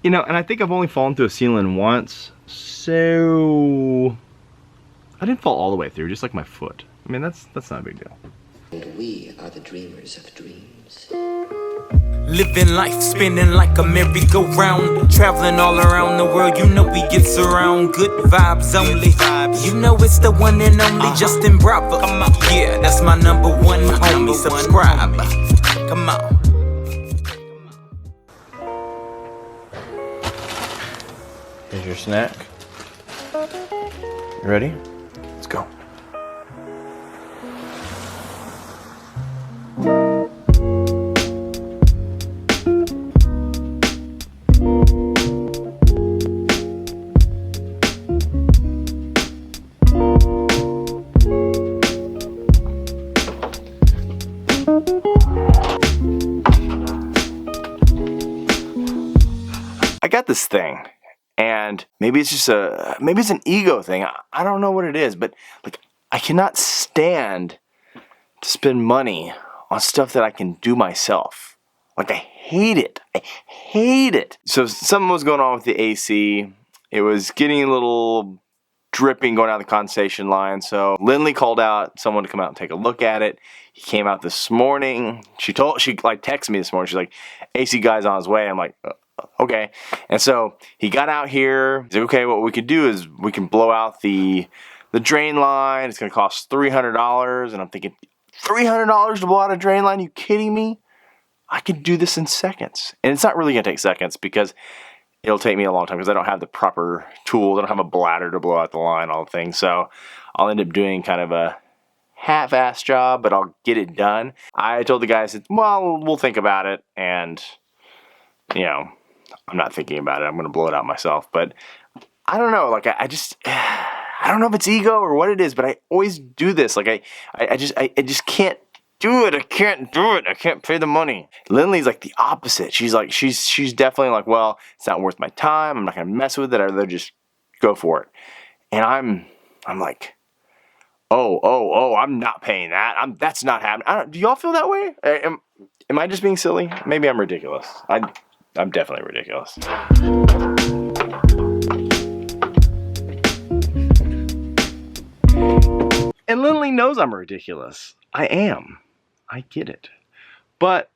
You know, and I think I've only fallen through a ceiling once, so I didn't fall all the way through, just like my foot. I mean, that's not a big deal. And we are the dreamers of dreams. Living life, spinning like a merry-go-round. Traveling all around the world, you know we get around. Good vibes only. You know it's the one and only Justin Bravo. Yeah, that's my number one homie. Subscribe. Come on. Here's your snack. You ready? Let's go. I got this thing, and maybe it's just maybe it's an ego thing. I don't know what it is, but like I cannot stand to spend money on stuff that I can do myself. Like I hate it. I hate it. So something was going on with the AC. It was getting a little dripping going out the condensation line. So Lindley called out someone to come out and take a look at it. He came out this morning. She like texted me this morning. She's like, AC guy's on his way. I'm like, okay. And so he got out here. He's like, okay, what we could do is we can blow out the drain line. It's going to cost $300. And I'm thinking, $300 to blow out a drain line? You kidding me? I could do this in seconds. And it's not really going to take seconds because it'll take me a long time because I don't have the proper tools. I don't have a bladder to blow out the line, all the things. So I'll end up doing kind of a half-ass job, but I'll get it done. I told the guys, well, we'll think about it. And, you know, I'm not thinking about it. I'm going to blow it out myself. But I don't know. Like, I don't know if it's ego or what it is, but I always do this. Like, I just can't do it. I can't do it. I can't pay the money. Lindley's like the opposite. She's definitely like, well, it's not worth my time. I'm not going to mess with it. I'd rather just go for it. And I'm like, oh, I'm not paying that. That's not happening. Do y'all feel that way? Am I just being silly? Maybe I'm ridiculous. I'm definitely ridiculous. And Lindley knows I'm ridiculous. I am. I get it. But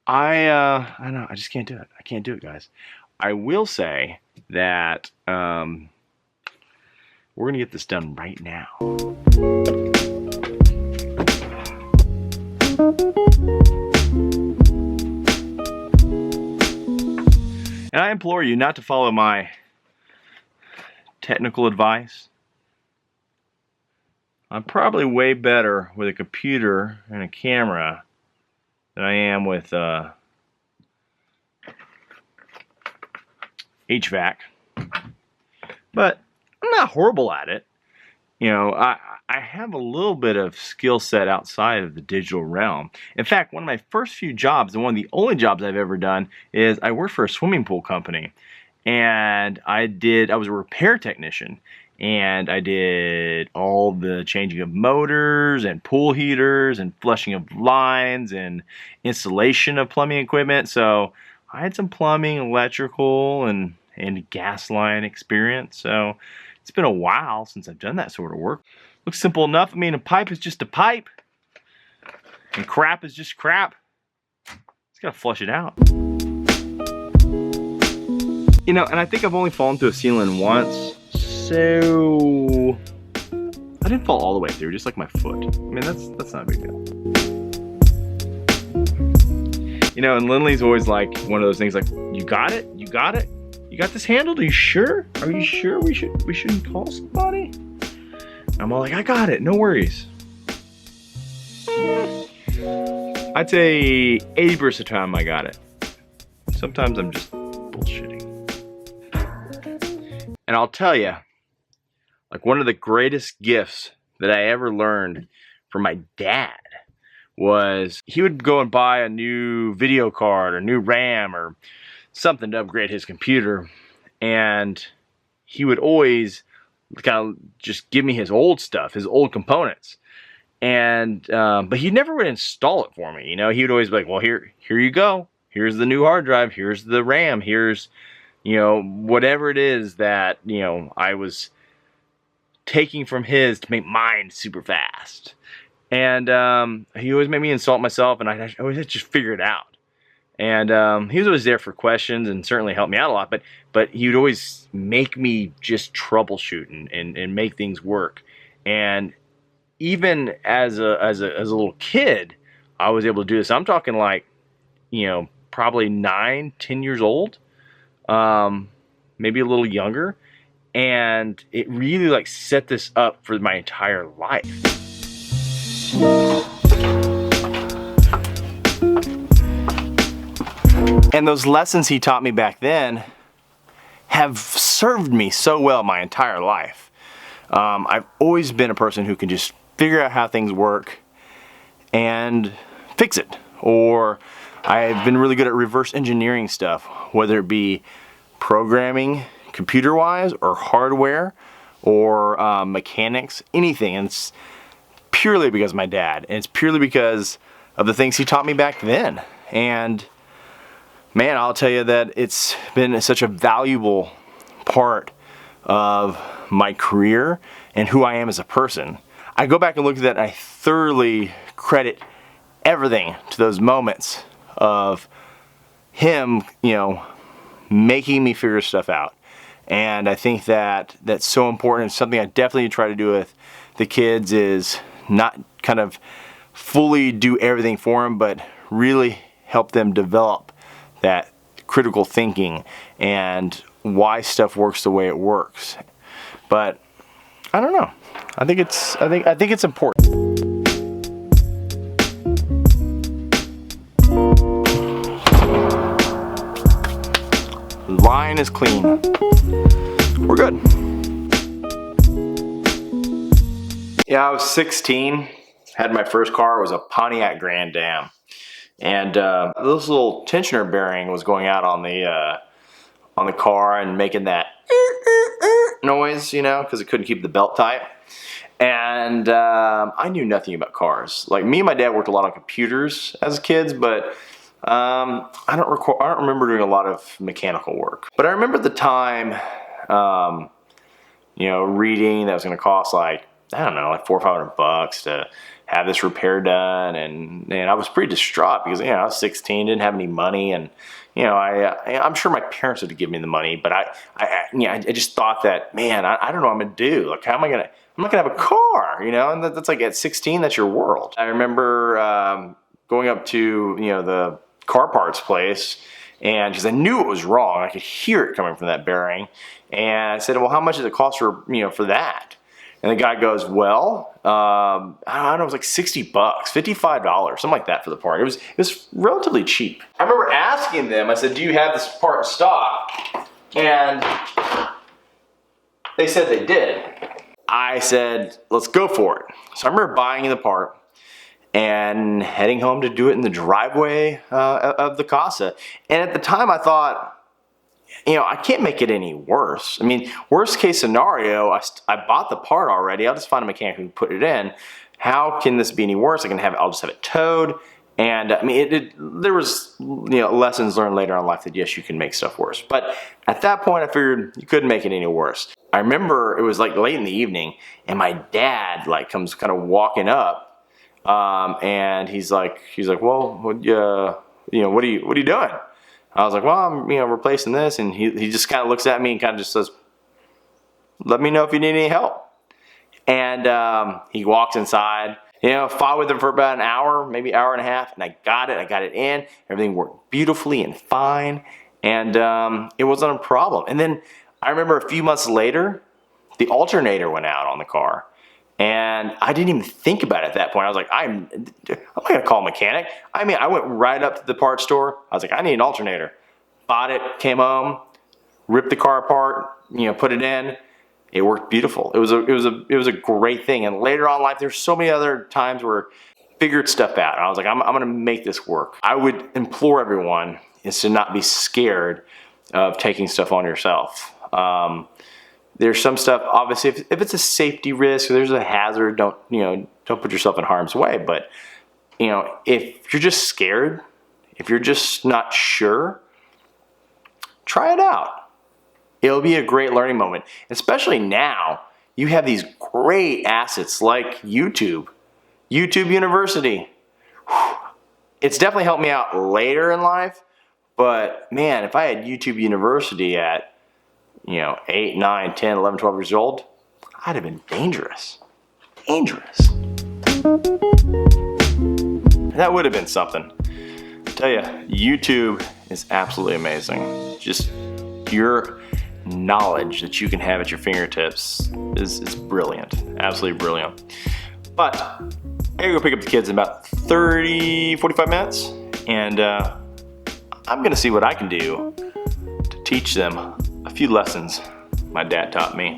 I don't know. I just can't do it. I can't do it, guys. I will say that we're going to get this done right now. And I implore you not to follow my technical advice. I'm probably way better with a computer and a camera than I am with HVAC. But I'm not horrible at it. You know, I have a little bit of skill set outside of the digital realm. In fact, one of my first few jobs, and one of the only jobs I've ever done, is I worked for a swimming pool company. And I was a repair technician. And I did all the changing of motors and pool heaters and flushing of lines and installation of plumbing equipment. So I had some plumbing, electrical, and gas line experience. So it's been a while since I've done that sort of work. Looks simple enough. I mean, a pipe is just a pipe. And crap is just crap. Just gotta flush it out. You know, and I think I've only fallen through a ceiling once. So I didn't fall all the way through, just like my foot. I mean, that's not a big deal. You know, and Lindley's always like one of those things like, you got it? You got it? You got this handled? Are you sure? Are you sure we shouldn't call somebody? I'm all like, I got it, no worries. I'd say 80% of the time I got it. Sometimes I'm just bullshitting. And I'll tell you, like one of the greatest gifts that I ever learned from my dad was he would go and buy a new video card or new RAM or something to upgrade his computer. And he would always kind of just give me his old stuff, his old components. And but he never would install it for me. You know, he would always be like, well, here you go. Here's the new hard drive. Here's the RAM. Here's you know, whatever it is that, you know, I was taking from his to make mine super fast. And he always made me insult myself, and I always just figure it out. And he was always there for questions and certainly helped me out a lot. But he would always make me just troubleshoot and make things work. And even as a little kid, I was able to do this. I'm talking like, you know, probably 9, 10 years old, maybe a little younger. And it really like set this up for my entire life. And those lessons he taught me back then have served me so well my entire life. I've always been a person who can just figure out how things work and fix it. Or I've been really good at reverse engineering stuff, whether it be programming, computer-wise, or hardware, or mechanics, anything. And it's purely because of my dad, and it's purely because of the things he taught me back then. And man, I'll tell you that it's been such a valuable part of my career and who I am as a person. I go back and look at that, and I thoroughly credit everything to those moments of him, you know, making me figure stuff out. And I think that that's so important. It's something I definitely try to do with the kids, is not kind of fully do everything for them, but really help them develop that critical thinking and why stuff works the way it works. But I don't know. I think it's important. Line is clean. We're good. Yeah, I was 16. Had my first car. It was a Pontiac Grand Am. And this little tensioner bearing was going out on the car and making that noise, you know, because it couldn't keep the belt tight. And I knew nothing about cars. Like, me and my dad worked a lot on computers as kids, but I don't remember doing a lot of mechanical work. But I remember at the time, you know, reading that was going to cost like, I don't know, like $400 or $500 to have this repair done, and I was pretty distraught because, you know, I was 16, didn't have any money, and you know, I'm sure my parents would have given me the money, but I just thought that, man, I don't know what I'm gonna do. Like, I'm not gonna have a car, you know, and that's like at 16, that's your world. I remember going up to, you know, the car parts place, and because I knew it was wrong, I could hear it coming from that bearing, and I said, well, how much does it cost for, you know, for that? And the guy goes, well, I don't know, it was like $60, $55, something like that for the part. It was relatively cheap. I remember asking them, I said, do you have this part in stock? And they said they did. I said, let's go for it. So I remember buying the part and heading home to do it in the driveway of the Casa. And at the time I thought, you know, I can't make it any worse. I mean, worst case scenario, I bought the part already. I'll just find a mechanic who can put it in. How can this be any worse? I'll just have it towed. And I mean, there was, you know, lessons learned later on in life that yes, you can make stuff worse. But at that point, I figured you couldn't make it any worse. I remember it was like late in the evening, and my dad like comes kind of walking up, and he's like, well, you know, what are you doing? I was like, well, I'm, you know, replacing this. And he just kind of looks at me and kind of just says, let me know if you need any help. And he walks inside, you know, fought with him for about an hour, maybe hour and a half. And I got it in. Everything worked beautifully and fine. And it wasn't a problem. And then I remember a few months later, the alternator went out on the car. And I didn't even think about it at that point. I was like, I'm not going to call a mechanic. I mean, I went right up to the parts store. I was like, I need an alternator. Bought it, came home, ripped the car apart, you know, put it in. It worked beautiful. It was a great thing. And later on in life, there's so many other times where I figured stuff out. And I was like, I'm going to make this work. I would implore everyone is to not be scared of taking stuff on yourself. There's some stuff, obviously, if it's a safety risk or there's a hazard, don't put yourself in harm's way. But, you know, if you're just scared, if you're just not sure, try it out. It'll be a great learning moment, especially now. You have these great assets like YouTube University. It's definitely helped me out later in life, but man, if I had YouTube University at 8, 9, 10, 11, 12 years old, I'd have been dangerous. That would have been something. I tell you, YouTube is absolutely amazing. Just your knowledge that you can have at your fingertips is brilliant. Absolutely brilliant. But I gotta go pick up the kids in about 30, 45 minutes, and I'm gonna see what I can do to teach them a few lessons my dad taught me.